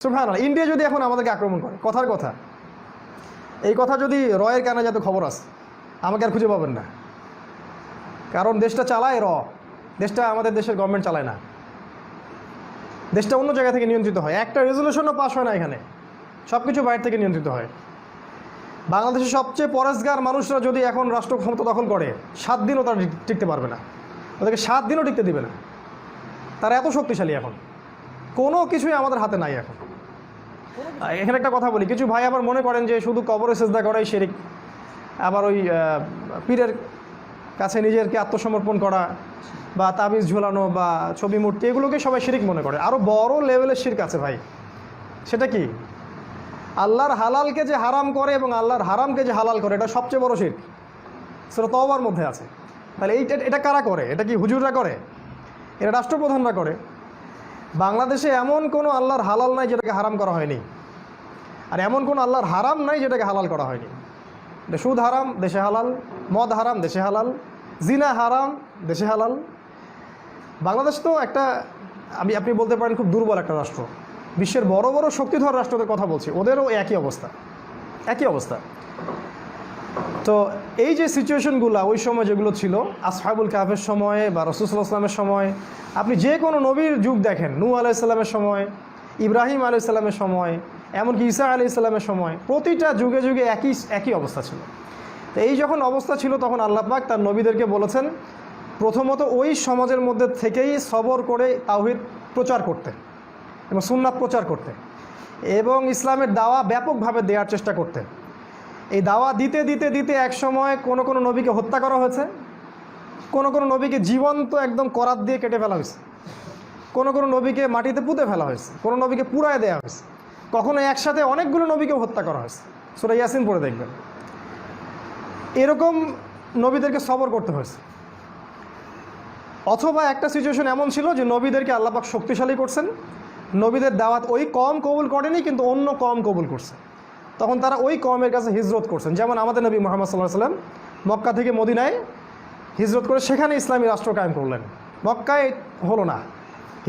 সুবহানাল্লাহ, ইন্ডিয়া যদি এখন আমাদেরকে আক্রমণ করে, কথার কথা, এই কথা যদি রয়ের কানে যাতে খবর আসে, আমাকে আর খুঁজে পাবেন না। কারণ দেশটা চালায় দেশটা আমাদের দেশের গভর্নমেন্ট চালায় না, দেশটা অন্য জায়গা থেকে নিয়ন্ত্রিত হয়। একটা রেজলিউশনও পাস হয় না এখানে, সব কিছু বাইরে থেকে নিয়ন্ত্রিত হয়। বাংলাদেশের সবচেয়ে পরেশগার মানুষরা যদি এখন রাষ্ট্র ক্ষমতা দখল করে, 7 দিনও তারা টিকতে পারবে না, ওদেরকে 7 দিনও টিকতে দিবে না। তারা এত শক্তিশালী এখন, কোনো কিছুই আমাদের হাতে নাই এখন। এখানে একটা কথা বলি, কিছু ভাই আবার মনে করেন যে শুধু কবরে সেজদা করাই শিরক, আবার ওই পীরের কাছে নিজেরকে আত্মসমর্পণ করা বা তাবিজ ঝুলানো বা ছবি মূর্তি, এগুলোকে সবাই শিরক মনে করে। আরও বড় লেভেলের শিরক আছে ভাই। সেটা কি? আল্লাহর হালালকে যে হারাম করে এবং আল্লাহর হারামকে যে হালাল করে, এটা সবচেয়ে বড় শিরক। সেটা তওবার মধ্যে আছে। তাহলে এটা কারা করে? এটা কি হুজুররা করে? এটা রাষ্ট্রপ্রধানরা করে। বাংলাদেশে এমন কোনো আল্লাহর হালাল নাই যেটাকে হারাম করা হয়নি, আর এমন কোনো আল্লাহর হারাম নাই যেটাকে হালাল করা হয়নি। সুদ হারাম, দেশে হালাল; মদ হারাম, দেশে হালাল; জিনা হারাম, দেশে হালাল। বাংলাদেশ তো একটা, আপনি বলতে পারেন খুব দুর্বল একটা রাষ্ট্র। বিশ্বের বড় বড় শক্তিধর রাষ্ট্রদের কথা বলছি, ওদেরও একই অবস্থা। তো এই যে সিচুয়েশনগুলো ওই সময় যেগুলো ছিল, আসহাবুল কাহফের সময়ে বা রাসূল সাল্লাল্লাহু আলাইহি ওয়াসাল্লামের সময়, আপনি যে কোনো নবীর যুগ দেখেন, নূহ আলাইহিস সালামের সময়, ইব্রাহিম আলাইহিস সালামের সময়, এমনকি ঈসা আলাইহিস সালামের সময়, প্রতিটা যুগে যুগে একই অবস্থা ছিল। তো এই যখন অবস্থা ছিল, তখন আল্লাহ পাক তার নবীদেরকে বলেছেন প্রথমত ওই সমাজের মধ্যে থেকেই সবর করে তাওহীদ প্রচার করতে এবং সুন্নাত প্রচার করতে এবং ইসলামের দাওয়া ব্যাপকভাবে দেওয়ার চেষ্টা করতে। এই দাওয়া দিতে দিতে দিতে এক সময় কোনো নবীকে হত্যা করা হয়েছে, কোনো নবীকে জীবন্ত একদম করাত দিয়ে কেটে ফেলা হয়েছে, কোনো নবীকে মাটিতে পুঁতে ফেলা হয়েছে, কোনো নবীকে পুড়ায় দেওয়া হয়েছে, কখনো একসাথে অনেকগুলো নবীকে হত্যা করা হয়েছে। সূরা ইয়াসিন পড়ে দেখবেন। এরকম নবীদেরকে সবর করতে হয়েছে। অথবা একটা সিচুয়েশন এমন ছিল যে নবীদেরকে আল্লাহ পাক শক্তিশালী করছেন, নবীদের দাওয়াত ওই কম কবুল করেনি কিন্তু অন্য কম কবুল করছে, তখন তারা ওই কমের কাছে হিজরত করছেন। যেমন আমাদের নবী মুহাম্মদ সাল্লাল্লাহু আলাইহি ওয়াসাল্লাম মক্কা থেকে মদিনায় হিজরত করে সেখানে ইসলামী রাষ্ট্র কায়েম করলেন। মক্কায় হলো না,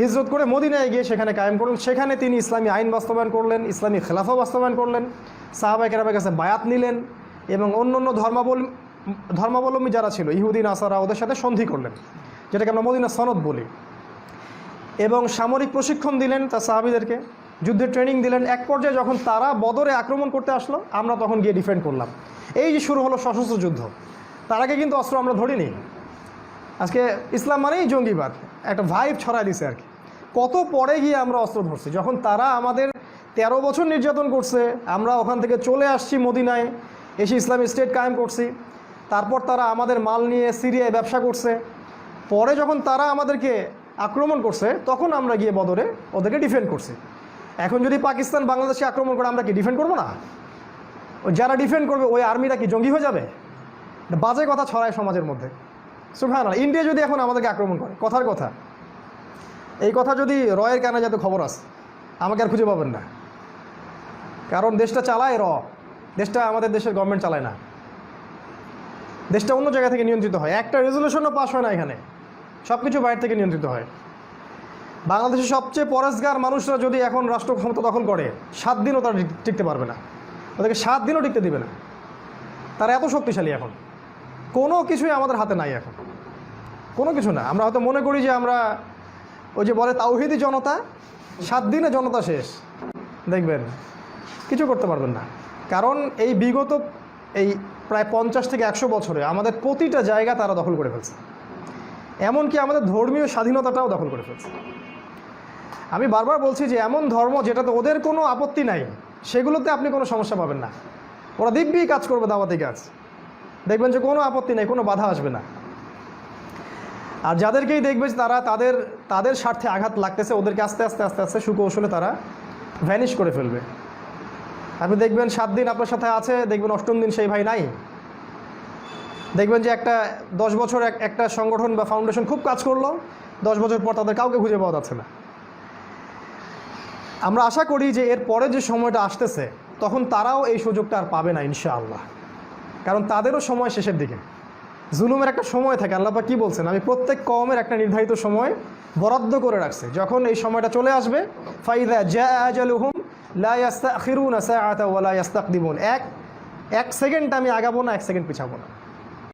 হিজরত করে মদিনায় গিয়ে সেখানে কায়েম করলেন। সেখানে তিনি ইসলামী আইন বাস্তবায়ন করলেন, ইসলামী খেলাফা বাস্তবায়ন করলেন, সাহাবায়ে কেরামের কাছে বায়াত নিলেন এবং অন্য ধর্মাবলম্বী যারা ছিল, ইহুদি নাসারা, ওদের সাথে সন্ধি করলেন, যেটাকে আমরা মদিনা সনদ বলি। এবং সামরিক প্রশিক্ষণ দিলেন তার সাহাবীদেরকে, যুদ্ধের ট্রেনিং দিলেন। এক পর্যায়ে যখন তারা বদরে আক্রমণ করতে আসলো, আমরা তখন গিয়ে ডিফেন্ড করলাম। এই যে শুরু হলো সশস্ত্র যুদ্ধ। তার আগে কিন্তু অস্ত্র আমরা ধরিনি। আজকে ইসলাম মানেই জঙ্গিবাদ, একটা ভাইব ছড়ায় দিছে আর কি। কত পরে গিয়ে আমরা অস্ত্র ধরছি, যখন তারা আমাদের 13 বছর নির্যাতন করছে, আমরা ওখান থেকে চলে আসছি মদিনায়, এসে ইসলামিক স্টেট কায়েম করছি। তারপর তারা আমাদের মাল নিয়ে সিরিয়ায় ব্যবসা করছে। পরে যখন তারা আমাদেরকে আক্রমণ করছে, তখন আমরা গিয়ে বদরে ওদেরকে ডিফেন্ড করছি। এখন যদি পাকিস্তান বাংলাদেশে আক্রমণ করে, আমরা কি ডিফেন্ড করবো না? যারা ডিফেন্ড করবে ওই আর্মিরা কি জঙ্গি হয়ে যাবে? বাজে কথা ছড়ায় সমাজের মধ্যে। সুবহানাল্লাহ, ইন্ডিয়া যদি এখন আমাদেরকে আক্রমণ করে, কথার কথা, এই কথা যদি রয়ের কানে যাতে খবর আসে, আমাকে আর খুঁজে পাবেন না। কারণ দেশটা চালায় দেশটা আমাদের দেশের গভর্নমেন্ট চালায় না, দেশটা অন্য জায়গা থেকে নিয়ন্ত্রিত হয়। একটা রেজলিউশনও পাস হয় না এখানে, সব কিছু বাইরে থেকে নিয়ন্ত্রিত হয়। বাংলাদেশের সবচেয়ে পরেশগার মানুষরা যদি এখন রাষ্ট্র ক্ষমতা দখল করে, 7 দিনও তারা টিকতে পারবে না, ওদেরকে 7 দিনও টিকতে দিবে না। তারা এত শক্তিশালী এখন, কোনো কিছুই আমাদের হাতে নাই এখন, কোনো কিছু না। আমরা হয়তো মনে করি যে আমরা ওই যে বলে তাওহীদি জনতা, 7 দিনে জনতা শেষ, দেখবেন কিছু করতে পারবেন না। কারণ এই বিগত প্রায় 50 থেকে 100 বছরে আমাদের প্রতিটা জায়গা তারা দখল করে ফেলছে, এমনকি আমাদের ধর্মীয় স্বাধীনতাটাও দখল করে ফেলছে। আমি বারবার বলছি যে এমন ধর্ম যেটাতে ওদের কোনো আপত্তি নাই, সেগুলোতে আপনি কোনো সমস্যা পাবেন না। ওরা দিব্যি কাজ করবে, দাওয়াতি কাজ, দেখবেন যে কোনো আপত্তি নেই, কোনো বাধা আসবে না। আর যাদেরকেই দেখবে যে তারা তাদের স্বার্থে আঘাত লাগতেছে, ওদেরকে আস্তে আস্তে আস্তে আস্তে সুকৌশলে তারা ভ্যানিশ করে ফেলবে। আপনি দেখবেন 7 দিন আপনার সাথে আছে, দেখবেন 8ম দিন সেই ভাই নাই। দেখবেন যে 10 বছর একটা সংগঠন বা ফাউন্ডেশন খুব কাজ করলো, 10 বছর পর তাদের কাউকে খুঁজে পাওয়া যাচ্ছে না। আমরা আশা করি যে এর পরে যে সময়টা আসতেছে, তখন তারাও এই সুযোগটা আর পাবে না ইনশাআল্লাহ। কারণ তাদেরও সময় শেষের দিকে, জুলুমের একটা সময় থাকে। আল্লাহ পাক কি বলছেন? আমি প্রত্যেক কওমের একটা নির্ধারিত সময় বরাদ্দ করে রাখছি। যখন এই সময়টা চলে আসবে, ফাইদা জাআ আজালুহুম লা ইয়াস্তাখিরুনা সাআতা ওয়া লা ইয়াস্তাকদিমুন, এক সেকেন্ড আমি আগাবো না, এক সেকেন্ড পিছাবো না।